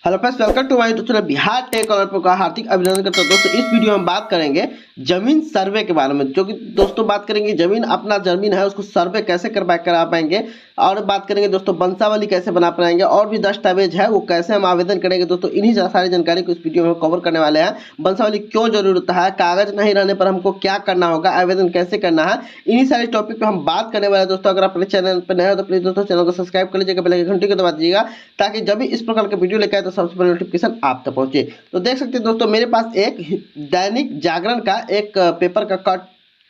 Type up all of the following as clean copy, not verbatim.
Hello friends, welcome to my YouTube channel Bihar Tech और का हार्दिक अभिनंदन करता हूं। दोस्तों इस वीडियो में हम बात करेंगे जमीन सर्वे के बारे में, जो कि दोस्तों बात करेंगे जमीन अपना जमीन है उसको सर्वे कैसे करा पाएंगे, और बात करेंगे दोस्तों वंशावली कैसे बना पाएंगे, और भी दस्तावेज है वो कैसे हम आवेदन करेंगे। दोस्तों इन्हीं सारी जानकारी को इस वीडियो में कवर करने वाले हैं। वंशावली क्यों जरूरी होता है, कागज नहीं रहने पर हमको क्या करना होगा, आवेदन कैसे करना है, इन्हीं सारे टॉपिक पे हम बात करने वाले हैं। दोस्तों अगर अपने चैनल पर नए हो तो प्लीज दोस्तों चैनल को सब्सक्राइब कर लीजिएगा, बेल आइकन घंटी को दबा दीजिएगा, ताकि जब भी इस प्रकार के वीडियो लेकर आए तो सबसे पहले नोटिफिकेशन आप तक पहुंचे। तो देख सकते हैं दोस्तों मेरे पास एक दैनिक जागरण का एक पेपर का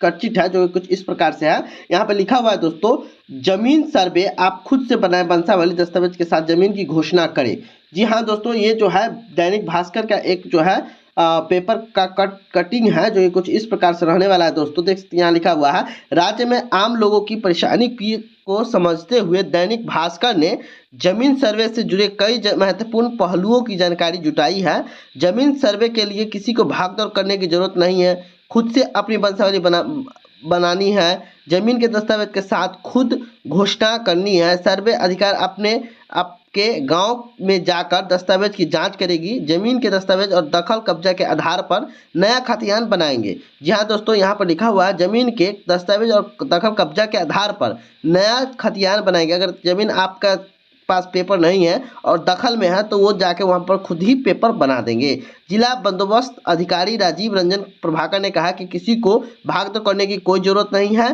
कटचिट है, जो कुछ इस प्रकार से है। यहाँ पे लिखा हुआ है दोस्तों, जमीन सर्वे आप खुद से बनाए वंशावली दस्तावेज के साथ जमीन की घोषणा करें। जी हाँ दोस्तों, ये जो है दैनिक भास्कर का एक जो है पेपर का कटिंग है, जो ये कुछ इस प्रकार से रहने वाला है। दोस्तों देख सकते हैं यहाँ लिखा हुआ है, राज्य में आम लोगों की परेशानी को समझते हुए दैनिक भास्कर ने जमीन सर्वे से जुड़े कई महत्वपूर्ण पहलुओं की जानकारी जुटाई है। जमीन सर्वे के लिए किसी को भागदौड़ करने की जरूरत नहीं है, खुद से अपनी वंशावली बनानी है। जमीन के दस्तावेज के साथ खुद घोषणा करनी है। सर्वे अधिकार अपने आपके गांव में जाकर दस्तावेज की जांच करेगी। जमीन के दस्तावेज और दखल कब्जा के आधार पर नया खतियान बनाएंगे। जी हाँ दोस्तों, यहाँ पर लिखा हुआ है जमीन के दस्तावेज और दखल कब्जा के आधार पर नया खतियान बनाएंगे। अगर जमीन आपका पास पेपर नहीं है और दखल में है तो वो जाके वहाँ पर खुद ही पेपर बना देंगे। जिला बंदोबस्त अधिकारी राजीव रंजन प्रभाकर ने कहा कि किसी को भागदौड़ करने की कोई जरूरत नहीं है।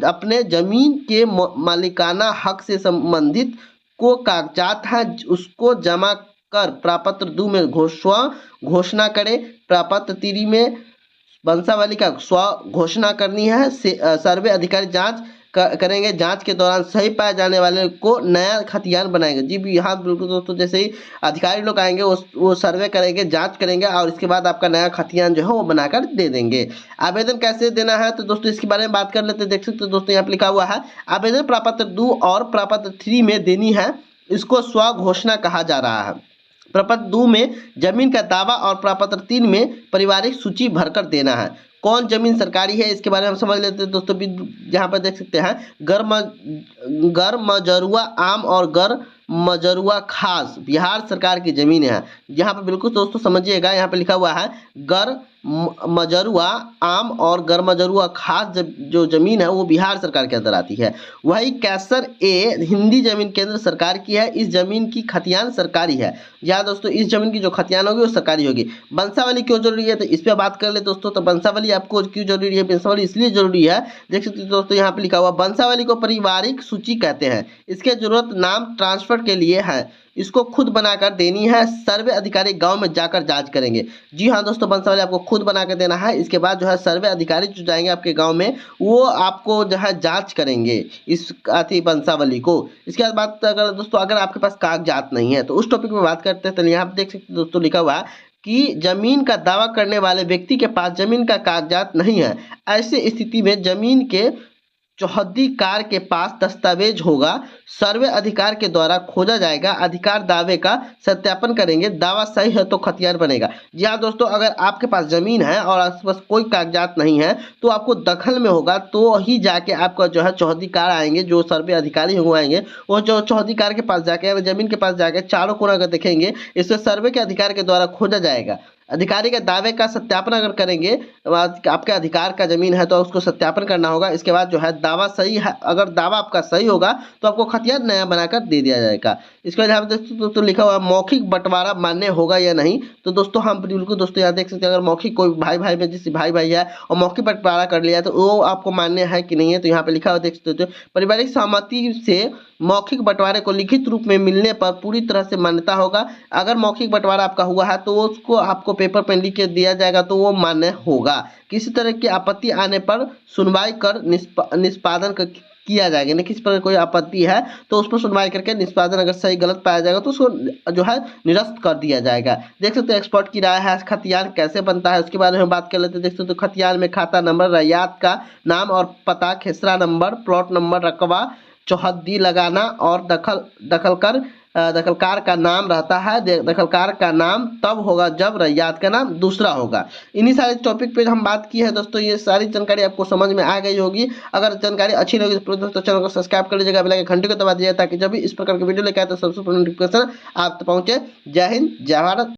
अपने जमीन के मालिकाना हक से संबंधित को कागजात है उसको जमा कर प्रापत्र 2 में घोषणा करें। प्रापत्र 3 में वंशावली का स्व घोषणा करनी है। सर्वे अधिकारी जांच करेंगे। जांच के दौरान सही पाए जाने वाले को नया खतियान बनाएंगे। जी भी हाँ बिल्कुल दोस्तों, जैसे ही अधिकारी लोग आएंगे वो सर्वे करेंगे, जांच करेंगे और इसके बाद आपका नया खतियान जो है वो बनाकर दे देंगे। आवेदन कैसे देना है तो दोस्तों इसके बारे में बात कर लेते हैं। देख सकते हैं दोस्तों यहाँ पे लिखा हुआ है, आवेदन प्रापत्र 2 और प्रापत्र 3 में देनी है। इसको स्व घोषणा कहा जा रहा है। प्रपत्र 2 में जमीन का दावा और प्रपत्र 3 में पारिवारिक सूची भरकर देना है। कौन जमीन सरकारी है इसके बारे में हम समझ लेते हैं दोस्तों। यहाँ पर देख सकते हैं गर मजरुआ आम और गर मजरुआ खास बिहार सरकार की जमीन है। यहाँ पर बिल्कुल दोस्तों समझिएगा, यहाँ पे लिखा हुआ है गर मजरुआ आम और गर मजरुआ खास जो जमीन है वो बिहार सरकार के अंदर आती है। वही कैसर ए हिंदी जमीन केंद्र सरकार की है। इस जमीन की खतियान सरकारी है। यहाँ दोस्तों इस जमीन की जो खतियान होगी वो सरकारी होगी। वंशावली क्यों जरूरी है तो इस पर बात कर ले दोस्तों। तो वंशावली आपको क्यों जरूरी है, वंशावली इसलिए जरूरी है, देख सकते हैं दोस्तों यहाँ पे लिखा हुआ, वंशावली को पारिवारिक सूची कहते हैं। इसके जरूरत नाम ट्रांसफर के लिए है। इसको खुद बनाकर देनी है। सर्वे अधिकारी गांव में जाकर जांच करेंगे। जी हाँ दोस्तों, वंशावली आपको खुद बनाकर देना है। इसके बाद जो है सर्वे अधिकारी जो जाएंगे आपके गांव में वो आपको जो है जांच करेंगे इस वंशावली को। इसके बाद बात अगर दोस्तों अगर आपके पास कागजात नहीं है तो उस टॉपिक में बात करते हैं। तो यहाँ पे देख सकते हैं दोस्तों लिखा हुआ है कि जमीन का दावा करने वाले व्यक्ति के पास जमीन का कागजात नहीं है। ऐसी स्थिति में जमीन के चौहद्दीकार के पास दस्तावेज होगा। सर्वे अधिकार के द्वारा खोजा जाएगा। अधिकार दावे का सत्यापन करेंगे। दावा सही है तो खतियान बनेगा। जी हाँ दोस्तों, अगर आपके पास जमीन है और आपके पास कोई कागजात नहीं है तो आपको दखल में होगा तो ही जाके आपका जो है चौहद्दीकार आएंगे, जो सर्वे अधिकारी हुए आएंगे वो जो चौहद्दीकार के पास जाके जमीन के पास जाके चारों कोना अगर देखेंगे, इससे सर्वे के अधिकार के द्वारा खोजा जाएगा। अधिकारी के दावे का सत्यापन अगर करेंगे, आपके अधिकार का जमीन है तो उसको सत्यापन करना होगा। इसके बाद जो है दावा सही है, अगर दावा आपका सही होगा तो आपको खतियान नया बनाकर दे दिया जाएगा। इसके बाद यहाँ पे तो लिखा हुआ मौखिक बंटवारा मान्य होगा या नहीं। तो दोस्तों हम बिल्कुल दोस्तों यहाँ देख सकते हैं, अगर मौखिक कोई भाई भाई में जैसे भाई भाई है और मौखिक बंटवारा कर लिया तो वो आपको मान्य है कि नहीं है। तो यहाँ पे लिखा हुआ देख सकते हो, पारिवारिक सहमति से मौखिक बंटवारे को लिखित रूप में मिलने पर पूरी तरह से मान्यता होगा। अगर मौखिक बंटवारा आपका हुआ है तो उसको आपको पेपर पर लिख के दिया जाएगा तो वो मान्य होगा। किसी तरह की आपत्ति आने पर सुनवाई कर निष्पादन किया जाएगा। यानी किसी पर कोई आपत्ति है तो उस पर सुनवाई करके निष्पादन अगर सही गलत पाया जाएगा तो उसको जो है निरस्त कर दिया जाएगा। देख सकते हो एक्सपर्ट की राय है। खतियान कैसे बनता है उसके बारे में बात कर लेते हैं। देख सकते हो खतियान में खाता नंबर, रैयत का नाम और पता, खेसरा नंबर, प्लॉट नंबर, रकबा, चौहद्दी लगाना और दखल कर दखलकार का नाम रहता है। दखलकार का नाम तब होगा जब रैयत का नाम दूसरा होगा। इन्हीं सारे टॉपिक पे हम बात की है दोस्तों। ये सारी जानकारी आपको समझ में आ गई होगी। अगर जानकारी अच्छी लगी तो दोस्तों चैनल को सब्सक्राइब कर लीजिएगा, बेल आइकन घंटी को दबा दीजिएगा ताकि जब भी इस प्रकार के वीडियो लेकर आए तो सबसे पहले नोटिफिकेशन आप तक पहुंचे। जय हिंद, जय भारत।